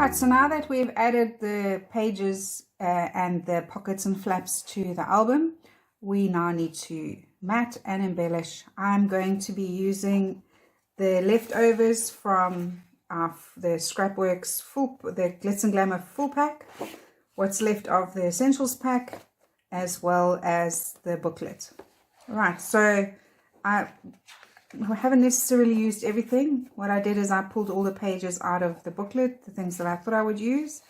Right, so now that we've added the pages and the pockets and flaps to the album, we now need to mat and embellish. I'm going to be using the leftovers from the Scrapworx the Glitz and Glamour full pack, what's left of the essentials pack, as well as the booklet. Right, so I haven't necessarily used everything. What I did is I pulled all the pages out of the booklet, the things that I thought I would use,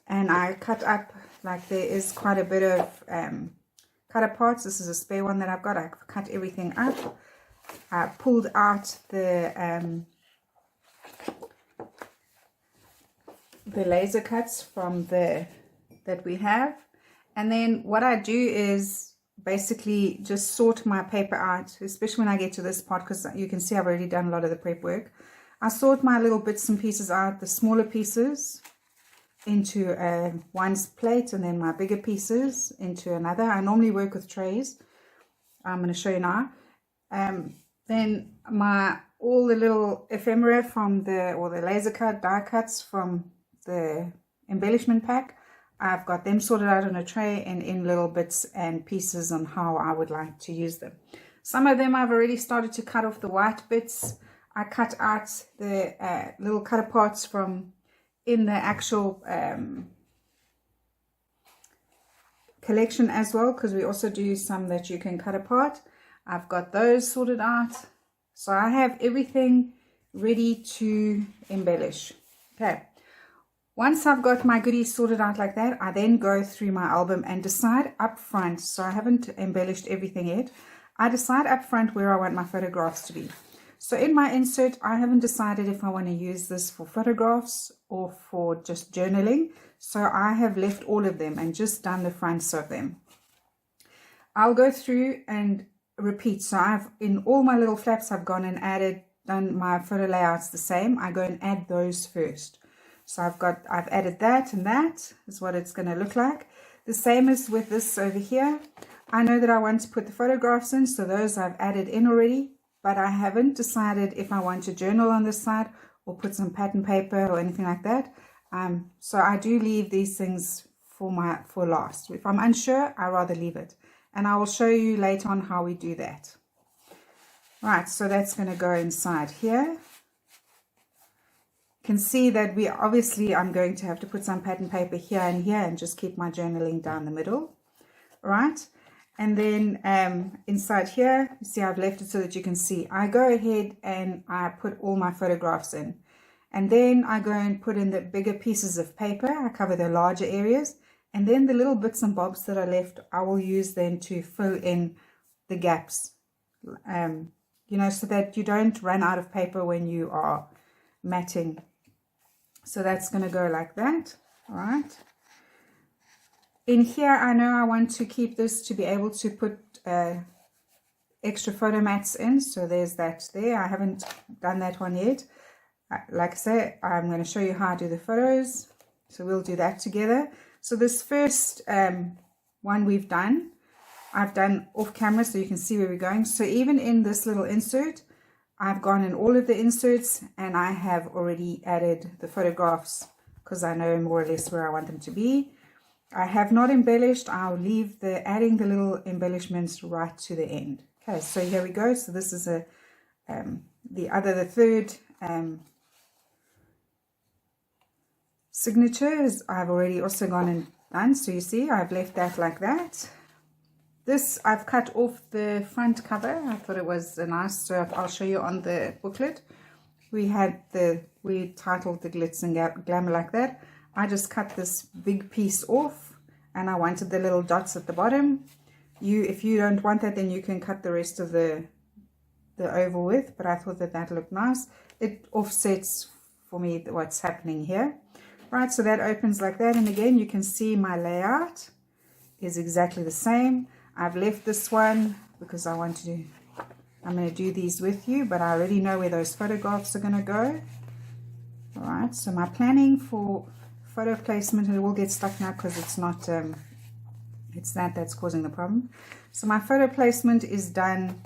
and I cut up, like there is quite a bit of cut up parts. This is a spare one that I've got. I've cut everything up. I pulled out the laser cuts from that we have, and then what I do is basically just sort my paper out, especially when I get to this part, because you can see I've already done a lot of the prep work. I sort my little bits and pieces out, the smaller pieces into one plate, and then my bigger pieces into another. I normally work with trays. I'm going to show you now. Then all the little ephemera from the laser cut die cuts from the embellishment pack, I've got them sorted out on a tray and in little bits and pieces on how I would like to use them. Some of them I've already started to cut off the white bits. I cut out the little cutter parts from in the actual collection as well, because we also do some that you can cut apart. I've got those sorted out. So I have everything ready to embellish. Okay. Once I've got my goodies sorted out like that, I then go through my album and decide up front, so I haven't embellished everything yet, I decide up front where I want my photographs to be. So in my insert, I haven't decided if I want to use this for photographs or for just journaling, so I have left all of them and just done the fronts of them. I'll go through and repeat, so in all my little flaps I've gone and done my photo layouts the same. I go and add those first. So I've added that, and that is what it's going to look like. The same as with this over here. I know that I want to put the photographs in, so those I've added in already, but I haven't decided if I want to journal on this side or put some pattern paper or anything like that. So I do leave these things for last. If I'm unsure, I rather leave it. And I will show you later on how we do that. Right, so that's going to go inside here. Can see that I'm going to have to put some pattern paper here and here and just keep my journaling down the middle. Right, and then inside here, you see I've left it so that you can see. I go ahead and I put all my photographs in, and then I go and put in the bigger pieces of paper. I cover the larger areas, and then the little bits and bobs that are left I will use then to fill in the gaps, you know, so that you don't run out of paper when you are matting. So that's going to go like that. All right. In here, I know I want to keep this to be able to put extra photo mats in. So there's that there. I haven't done that one yet. Like I say, I'm going to show you how I do the photos. So we'll do that together. So this first one I've done off camera so you can see where we're going. So even in this little insert, I've gone in all of the inserts and I have already added the photographs because I know more or less where I want them to be. I have not embellished. I'll leave adding the little embellishments right to the end. Okay, so here we go. So this is the third signatures. I've already also gone and done. So you see, I've left that like that. This I've cut off the front cover. I thought it was nice, so I'll show you on the booklet. We titled the Glitz and Glamour like that. I just cut this big piece off, and I wanted the little dots at the bottom. If you don't want that, then you can cut the rest of the oval width, but I thought that looked nice. It offsets for me what's happening here. Right, so that opens like that, and again you can see my layout is exactly the same. I've left this one because I'm going to do these with you, but I already know where those photographs are going to go. All right, so my planning for photo placement, and it will get stuck now because it's not, it's that's causing the problem. So my photo placement is done.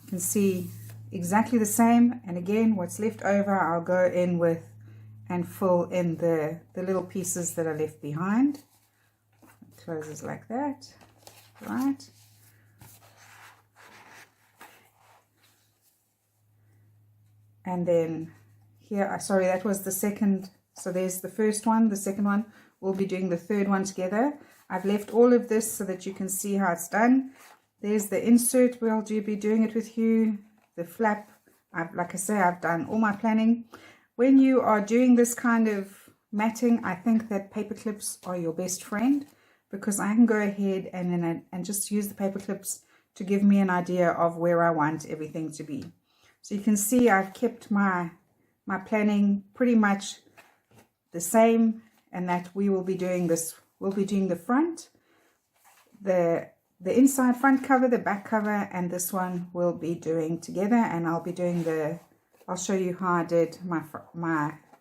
You can see exactly the same, and again, what's left over, I'll go in with and fill in the little pieces that are left behind. It closes like that, right? And then here, sorry, that was the second. So there's the first one, the second one. We'll be doing the third one together. I've left all of this so that you can see how it's done. There's the insert where I'll be doing it with you. The flap, like I say, I've done all my planning. When you are doing this kind of matting, I think that paper clips are your best friend, because I can go ahead and just use the paper clips to give me an idea of where I want everything to be. So you can see I've kept my planning pretty much the same, and that we will be doing this. We'll be doing the front, the inside front cover, the back cover, and this one we'll be doing together. And I'll be doing I'll show you how I did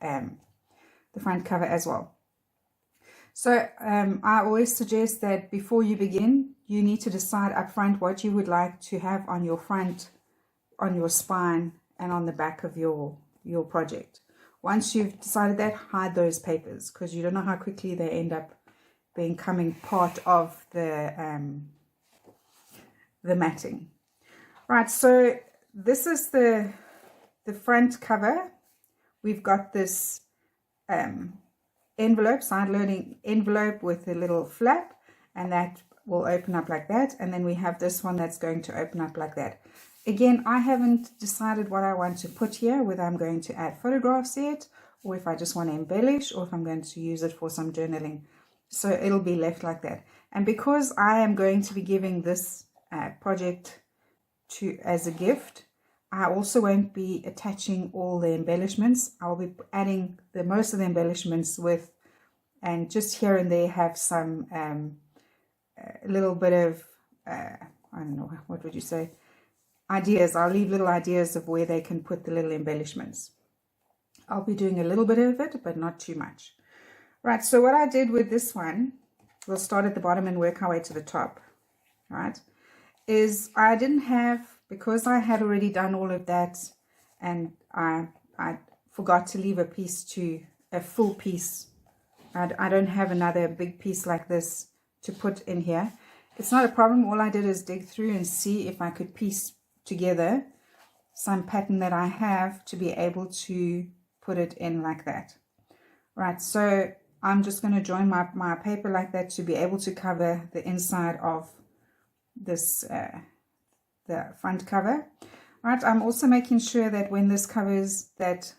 the front cover as well. So I always suggest that before you begin, you need to decide up front what you would like to have on your front, on your spine, and on the back of your project. Once you've decided that, hide those papers, because you don't know how quickly they end up becoming part of the matting. Right, so this is the front cover. We've got this envelope, side-loading envelope with a little flap, and that will open up like that. And then we have this one that's going to open up like that. Again, I haven't decided what I want to put here, whether I'm going to add photographs yet, or if I just want to embellish, or if I'm going to use it for some journaling. So it'll be left like that. And because I am going to be giving this project as a gift, I also won't be attaching all the embellishments. I'll be adding most of the embellishments with, and just here and there have some a little bit of, I don't know, what would you say, ideas. I'll leave little ideas of where they can put the little embellishments. I'll be doing a little bit of it, but not too much. Right, so what I did with this one, we'll start at the bottom and work our way to the top, right, is I didn't have, because I had already done all of that, and I forgot to leave a full piece. I don't have another big piece like this to put in here. It's not a problem. All I did is dig through and see if I could piece together some pattern that I have to be able to put it in like that. Right, so I'm just going to join my paper like that to be able to cover the inside of this the front cover. Right, I'm also making sure that when this covers, that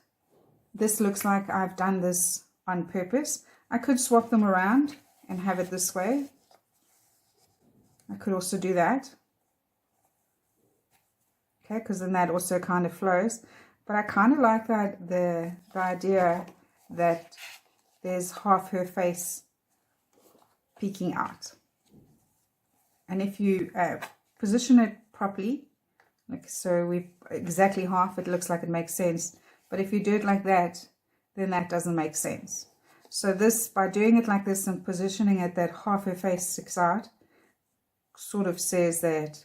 this looks like I've done this on purpose. I could swap them around and have it this way. I could also do that. Okay, because then that also kind of flows. But I kind of like that the idea that there's half her face peeking out. And if you position it properly, like so, we've exactly half, it looks like it makes sense. But if you do it like that, then that doesn't make sense. So this, by doing it like this and positioning it that half her face sticks out, sort of says that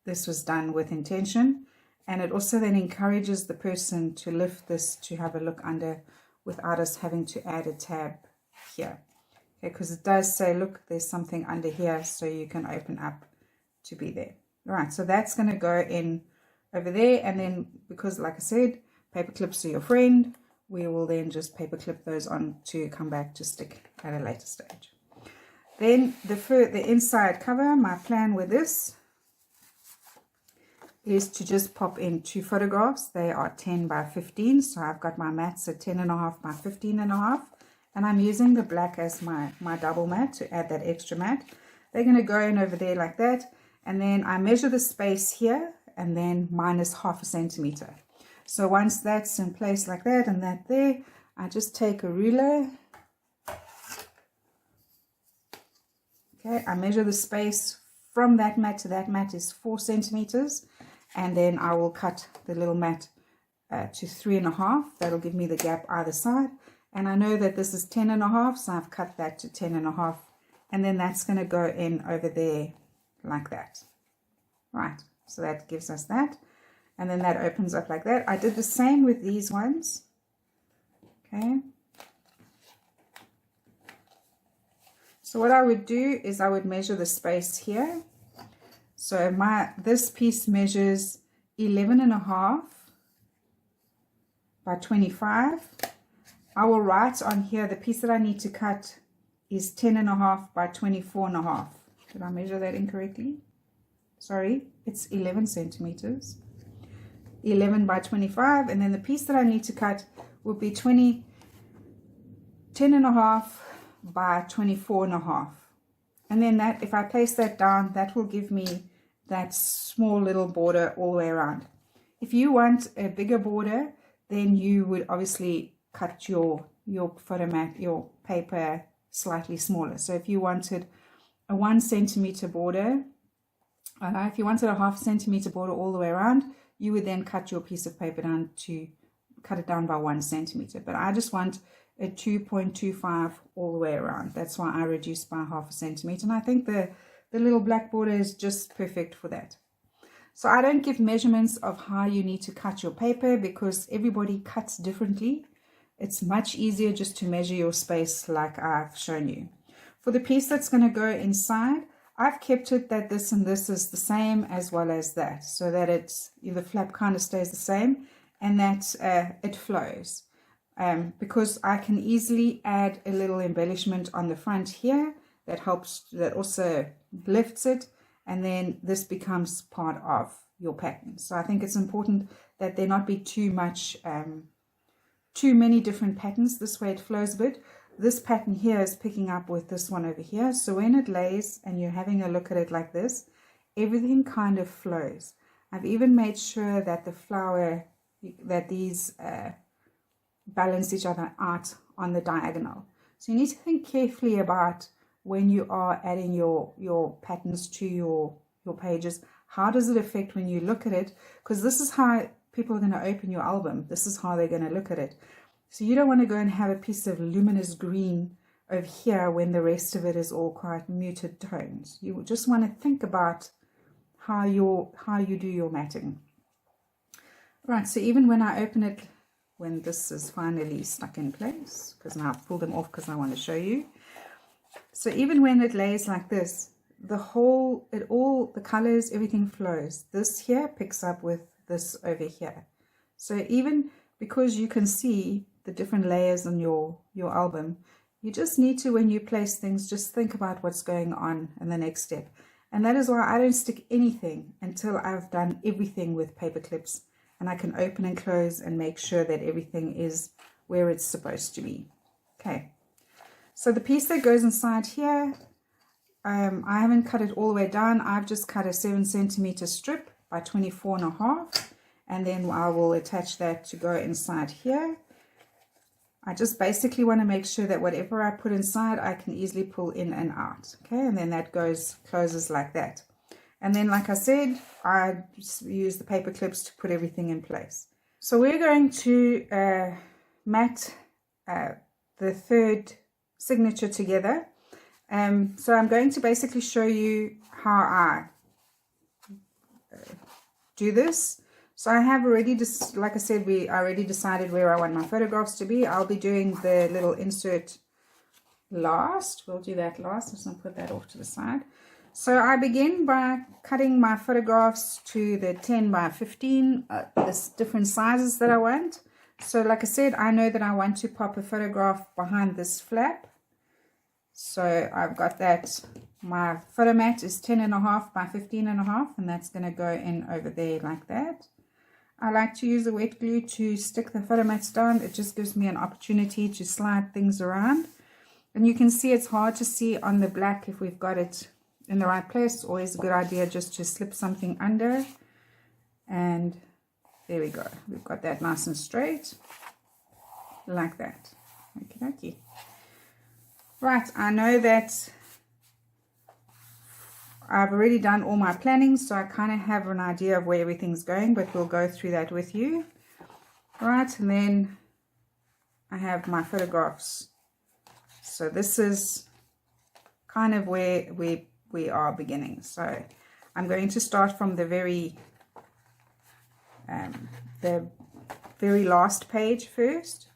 this was done with intention. And it also then encourages the person to lift this to have a look under without us having to add a tab here. Okay, because it does say, look, there's something under here, so you can open up to be there. All right, so that's going to go in over there. And then, because like I said, paper clips are your friend, we will then just paper clip those on to come back to stick at a later stage. Then the inside cover, my plan with this is to just pop in 2 photographs. They are 10 by 15, so I've got my mats at 10.5 by 15.5, and I'm using the black as my double mat to add that extra mat. They're going to go in over there like that, and then I measure the space here and then minus ½ centimeter. So once that's in place like that and that there, I just take a ruler. Okay, I measure the space from that mat to that mat is 4 centimeters, and then I will cut the little mat to 3.5. That'll give me the gap either side, and I know that this is 10.5, so I've cut that to 10.5, and then that's going to go in over there like that. Right, so that gives us that, and then that opens up like that. I did the same with these ones. Okay, So what I would do is I would measure the space here. So this piece measures 11.5 by 25. I will write on here the piece that I need to cut is 10.5 by 24.5. Did I measure that incorrectly? Sorry, it's 11 centimeters. 11 by 25, and then the piece that I need to cut will be 10.5 by 24.5. And then that, if I place that down, that will give me that small little border all the way around. If you want a bigger border, then you would obviously cut your photo mat, your paper slightly smaller. So if you wanted a 1 centimeter border, if you wanted a 0.5 centimeter border all the way around, you would then cut your piece of paper down to cut it down by 1 centimeter. But I just want a 2.25 all the way around. That's why I reduced by 0.5 centimeter. And I think the little black border is just perfect for that. So I don't give measurements of how you need to cut your paper because everybody cuts differently. It's much easier just to measure your space like I've shown you. For the piece that's going to go inside, I've kept it that this and this is the same as well as that, so that the flap kind of stays the same and that it flows. Because I can easily add a little embellishment on the front here that also lifts it, and then this becomes part of your pattern. So I think it's important that there not be too many different patterns. This way it flows a bit. This pattern here is picking up with this one over here. So when it lays and you're having a look at it like this, everything kind of flows. I've even made sure that the flower, that these balance each other out on the diagonal. So you need to think carefully about when you are adding your patterns to your pages. How does it affect when you look at it? Because this is how people are going to open your album. This is how they're going to look at it. So you don't want to go and have a piece of luminous green over here when the rest of it is all quite muted tones. You just want to think about how you do your matting. Right, so even when I open it, when this is finally stuck in place, because now I've pulled them off because I want to show you. So even when it lays like this, the colors, everything flows. This here picks up with this over here. So even because you can see the different layers on your album, you just need to, when you place things, just think about what's going on in the next step. And that is why I don't stick anything until I've done everything with paper clips, and I can open and close and make sure that everything is where it's supposed to be. Okay, so the piece that goes inside here, I haven't cut it all the way down. I've just cut a 7 centimeter strip by 24.5, and then I will attach that to go inside here. I just basically want to make sure that whatever I put inside, I can easily pull in and out. Okay, and then that closes like that. And then, like I said, I just use the paper clips to put everything in place. So we're going to mat the third signature together. So I'm going to basically show you how I do this. So I have already, like I said, I already decided where I want my photographs to be. I'll be doing the little insert last. We'll do that last. Let's not put that off to the side. So I begin by cutting my photographs to the 10 by 15, the different sizes that I want. So like I said, I know that I want to pop a photograph behind this flap. So I've got that. My photo mat is 10.5 by 15.5, and that's going to go in over there like that. I like to use a wet glue to stick the photo mats down. It just gives me an opportunity to slide things around. And you can see it's hard to see on the black if we've got it in the right place. It's always a good idea just to slip something under. And there we go. We've got that nice and straight. Like that. Okie dokie. Right, I know that I've already done all my planning, so I kind of have an idea of where everything's going, but we'll go through that with you. Right, and then I have my photographs. So this is kind of where we are beginning. So I'm going to start from the very last page first.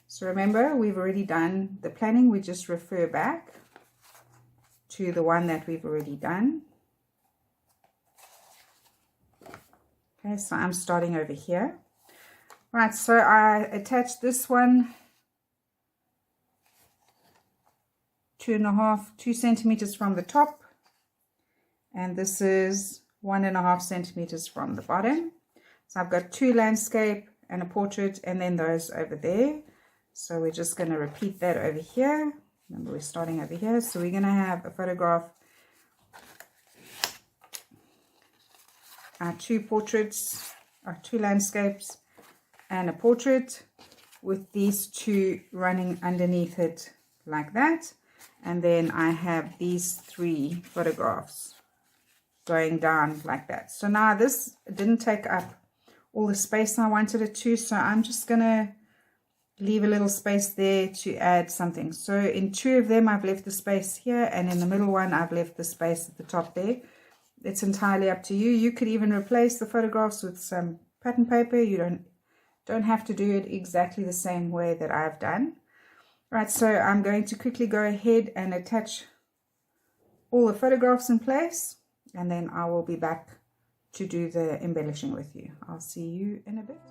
So remember, we've already done the planning. We just refer back. to the one that we've already done. Okay, so I'm starting over here. Right, so I attached this one 2 centimeters from the top, and this is 1.5 centimeters from the bottom. So I've got 2 landscape and a portrait, and then those over there. So we're just going to repeat that over here. Remember, we're starting over here, so we're going to have a photograph, our 2 portraits, our 2 landscapes and a portrait, with these 2 running underneath it like that. And then I have these 3 photographs going down like that. So now this didn't take up all the space I wanted it to, so I'm just going to leave a little space there to add something. So in 2 of them I've left the space here, and in the middle one I've left the space at the top there. It's entirely up to you. You could even replace the photographs with some pattern paper. You don't have to do it exactly the same way that I've done. Right, so I'm going to quickly go ahead and attach all the photographs in place, and then I will be back to do the embellishing with you. I'll see you in a bit.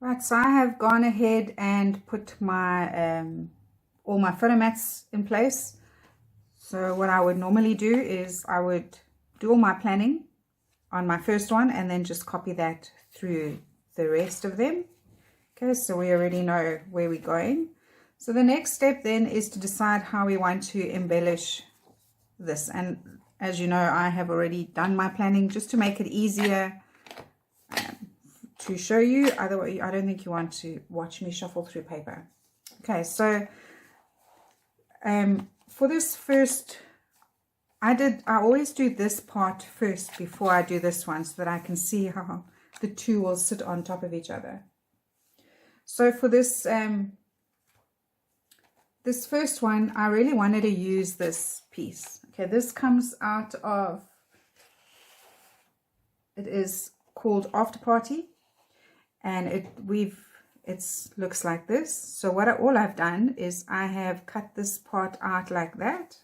Right, so I have gone ahead and put my all my photo mats in place. So what I would normally do is I would do all my planning on my first one and then just copy that through the rest of them. Okay, so we already know where we're going. So the next step then is to decide how we want to embellish this. And as you know, I have already done my planning just to make it easier to show you. Otherwise, I don't think you want to watch me shuffle through paper. Okay, so for this first, I always do this part first before I do this one so that I can see how the two will sit on top of each other. So for this this first one, I really wanted to use this piece. Okay, this comes out of, it is called After Party, and it looks like this. So all I've done is I have cut this part out like that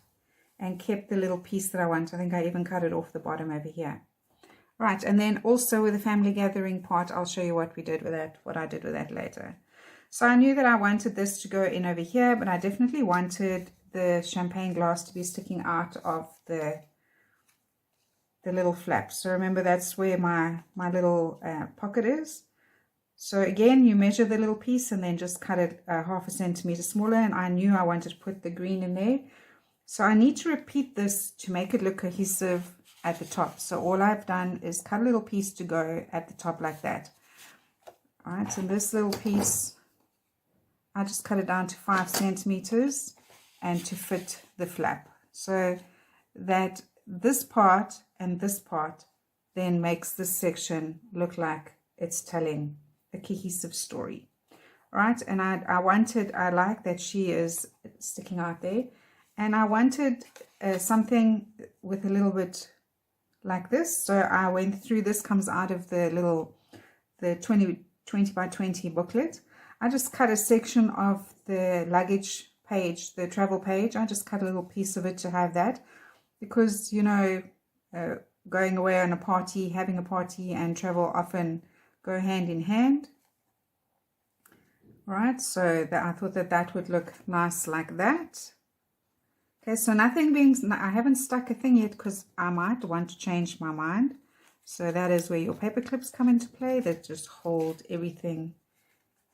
and kept the little piece that I want. I think I even cut it off the bottom over here. Right, and then also with the family gathering part, I'll show you what we did with that, what I did with that later. So I knew that I wanted this to go in over here, but I definitely wanted the champagne glass to be sticking out of the little flap. So remember, that's where my little pocket is. So again, you measure the little piece and then just cut it 1/2 centimeter smaller, and I knew I wanted to put the green in there. So I need to repeat this to make it look cohesive at the top. So all I've done is cut a little piece to go at the top like that. All right, so this little piece, I just cut it down to 5 centimeters and to fit the flap, so that this part and this part then makes this section look like it's telling a cohesive story. All right, and I like that she is sticking out there, and I wanted something with a little bit like this. So I went through, this comes out of the 20 by 20 booklet. I just cut a section of the luggage page, the travel page. I just cut a little piece of it to have that, because, you know, going away on a party, having a party and travel often go hand in hand. All right, so I thought that would look nice like that. Okay, so I haven't stuck a thing yet because I might want to change my mind. So that is where your paper clips come into play, that just hold everything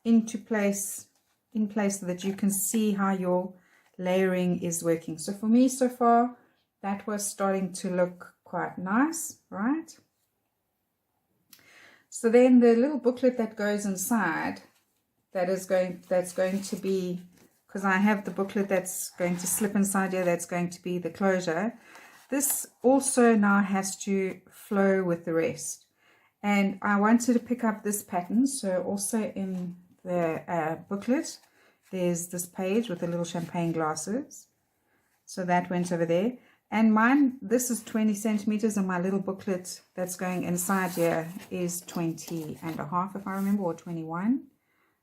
into place, so that you can see how your layering is working. So for me so far, that was starting to look quite nice, right? So then the little booklet that goes inside, that's going to be, because I have the booklet that's going to slip inside here, that's going to be the closure. This also now has to flow with the rest. And I wanted to pick up this pattern, so also in the booklet, there's this page with the little champagne glasses. So that went over there. And mine, this is 20 centimeters, and my little booklet that's going inside here is 20.5, if I remember, or 21.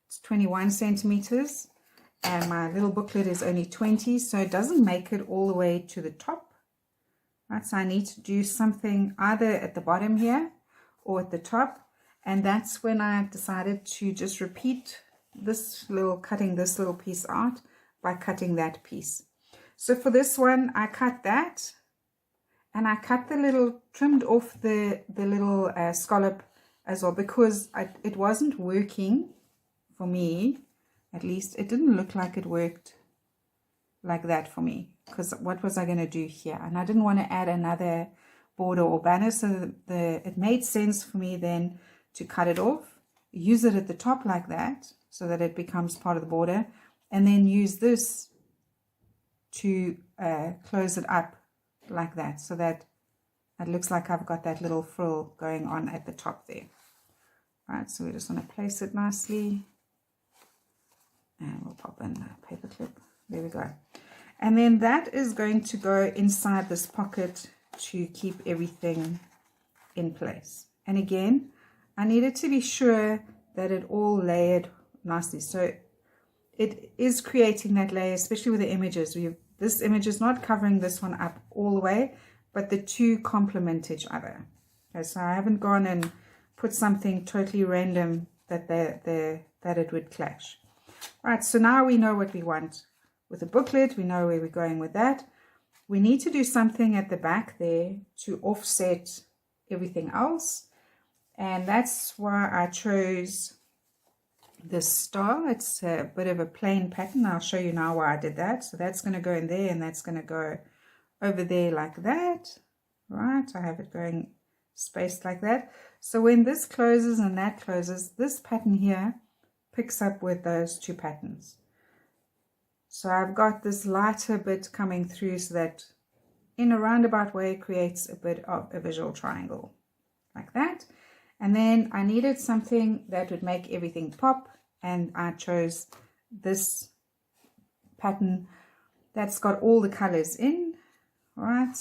It's 21 centimeters. And my little booklet is only 20, so it doesn't make it all the way to the top. Right, so I need to do something either at the bottom here or at the top. And that's when I decided to just repeat cutting this little piece out by cutting that piece. So for this one, I cut that, and I cut trimmed off the little scallop as well, because it wasn't working for me. At least it didn't look like it worked like that for me, because what was I going to do here? And I didn't want to add another border or banner, so it made sense for me then to cut it off, use it at the top like that so that it becomes part of the border, and then use this to close it up like that, so that it looks like I've got that little frill going on at the top there. Right, so we just want to place it nicely, and we'll pop in a paper clip. There we go. And then that is going to go inside this pocket to keep everything in place. And again, I needed to be sure that it all layered nicely. So it is creating that layer, especially with the images. This image is not covering this one up all the way, but the two complement each other. Okay, so I haven't gone and put something totally random that it would clash. Right, so now we know what we want with the booklet. We know where we're going with that. We need to do something at the back there to offset everything else, and that's why I chose this star. It's a bit of a plain pattern. I'll show you now why I did that. So that's going to go in there, and that's going to go over there like that. Right, I have it going spaced like that. So when this closes and that closes, this pattern here picks up with those two patterns. So I've got this lighter bit coming through, so that in a roundabout way creates a bit of a visual triangle like that. And then I needed something that would make everything pop, and I chose this pattern that's got all the colors in. All right,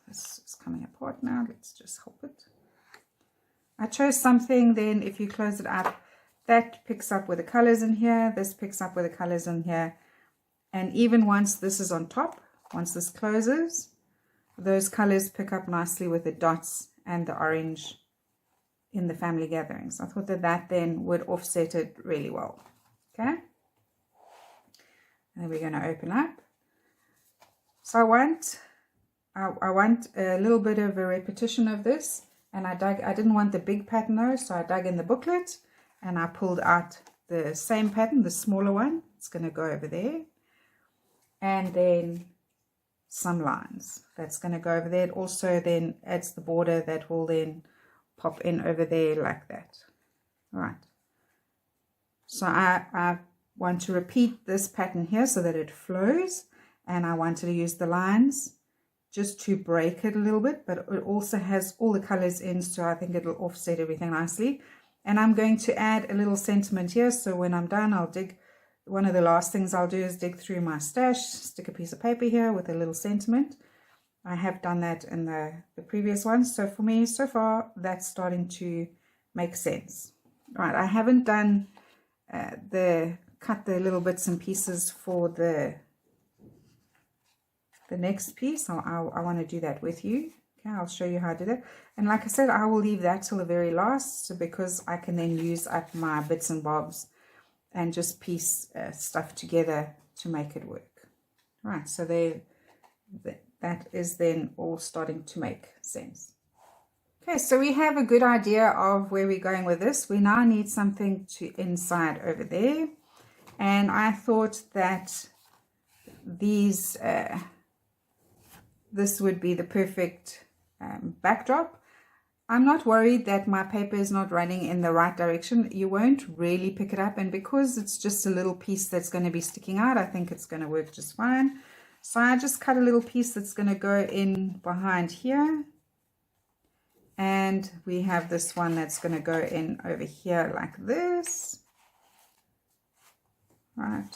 this is coming apart now. Let's just help it. I chose something, then if you close it up, that picks up with the colors in here, this picks up with the colors in here, and even once this is on top, once this closes, those colors pick up nicely with the dots and the orange in the family gatherings. I thought that then would offset it really well. Okay, and then we're going to open up. So I want a little bit of a repetition of this, and I didn't want the big pattern though, so I dug in the booklet and I pulled out the same pattern, the smaller one. It's going to go over there, and then some lines. That's going to go over there. It also then adds the border that will then pop in over there like that. All right. So I want to repeat this pattern here so that it flows, and I wanted to use the lines just to break it a little bit, but it also has all the colors in, so I think it'll offset everything nicely. And I'm going to add a little sentiment here, so when I'm done, I'll dig. One of the last things I'll do is dig through my stash, stick a piece of paper here with a little sentiment. I have done that in the previous one, so for me, so far, that's starting to make sense. Right, I haven't done cut the little bits and pieces for the next piece. I want to do that with you. Okay, I'll show you how I do that. And like I said, I will leave that till the very last, so because I can then use up my bits and bobs and just piece stuff together to make it work. Right, so that is then all starting to make sense. Okay, so we have a good idea of where we're going with this. We now need something to inside over there, and I thought that these this would be the perfect backdrop. I'm not worried that my paper is not running in the right direction. You won't really pick it up, and because it's just a little piece that's going to be sticking out, I think it's going to work just fine. So I just cut a little piece that's going to go in behind here, and we have this one that's going to go in over here like this. Right,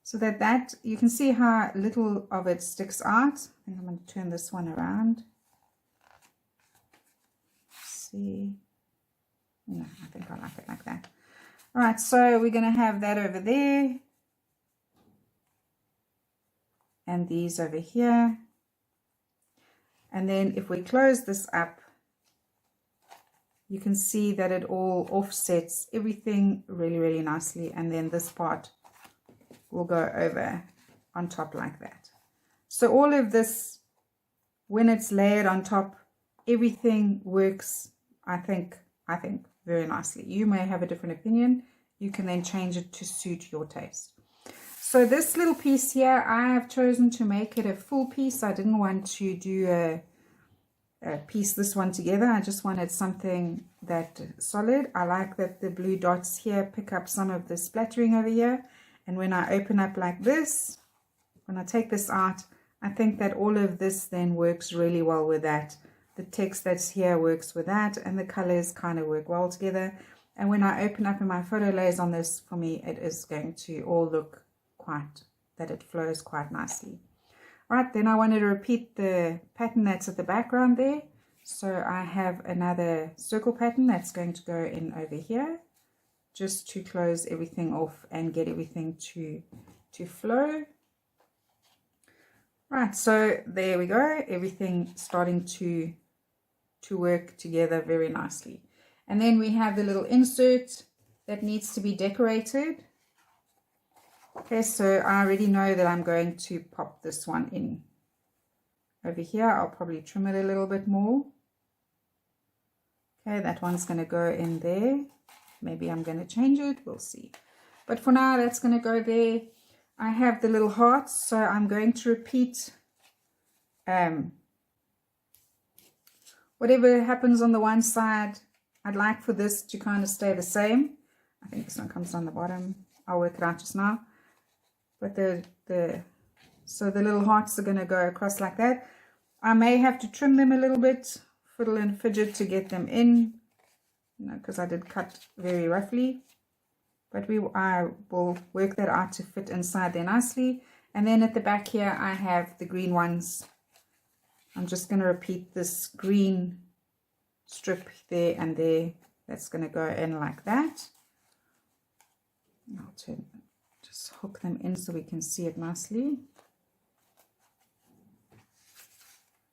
so that you can see how little of it sticks out. I think I'm going to turn this one around. See, no, I think I like it like that. All right, so we're going to have that over there, and these over here. And then if we close this up, you can see that it all offsets everything really, really nicely. And then this part will go over on top like that. So all of this, when it's layered on top, everything works, I think very nicely. You may have a different opinion. You can then change it to suit your taste. So this little piece here, I have chosen to make it a full piece. I didn't want to do a piece this one together. I just wanted something that solid. I like that the blue dots here pick up some of the splattering over here. And when I open up like this, when I take this out, I think that all of this then works really well with that. The text that's here works with that, and the colors kind of work well together. And when I open up in my photo layers on this, for me, it is going to all look that it flows quite nicely. All right, then I wanted to repeat the pattern that's at the background there. So I have another circle pattern that's going to go in over here, just to close everything off and get everything to flow. Right, so there we go, everything starting to work together very nicely. And then we have the little insert that needs to be decorated. Okay, so I already know that I'm going to pop this one in over here. I'll probably trim it a little bit more. Okay, that one's going to go in there. Maybe I'm going to change it, we'll see. But for now, that's going to go there. I have the little hearts, so I'm going to repeat whatever happens on the one side. I'd like for this to kind of stay the same. I think this one comes on the bottom. I'll work it out just now. But so the little hearts are going to go across like that. I may have to trim them a little bit, fiddle and fidget to get them in, because I did cut very roughly. But I will work that out to fit inside there nicely. And then at the back here, I have the green ones. I'm just going to repeat this green strip there and there. That's going to go in like that. I'll just hook them in so we can see it nicely.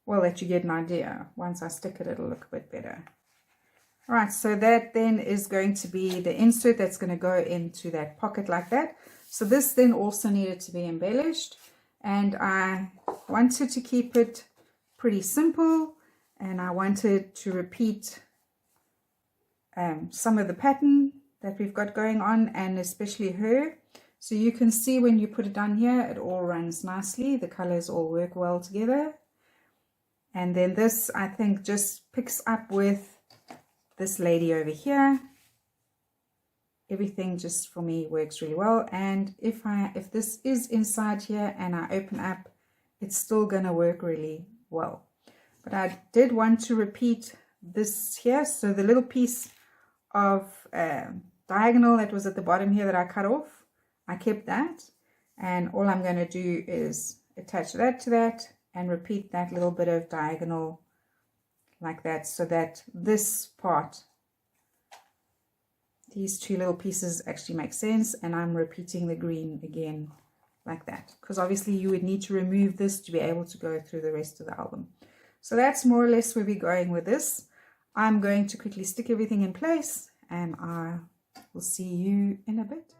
Well, that you get an idea. Once I stick it, it'll look a bit better. All right, so that then is going to be the insert that's going to go into that pocket like that. So this then also needed to be embellished, and I wanted to keep it pretty simple, and I wanted to repeat some of the pattern that we've got going on, and especially her. So you can see when you put it down here, it all runs nicely. The colors all work well together. And then this, I think, just picks up with this lady over here. Everything just for me works really well. And if this is inside here and I open up, it's still going to work really well. But I did want to repeat this here. So the little piece of diagonal that was at the bottom here that I cut off, I kept that. And all I'm going to do is attach that to that and repeat that little bit of diagonal like that, so that this part, these two little pieces actually make sense. And I'm repeating the green again like that, because obviously you would need to remove this to be able to go through the rest of the album. So that's more or less where we're going with this. I'm going to quickly stick everything in place, and I will see you in a bit.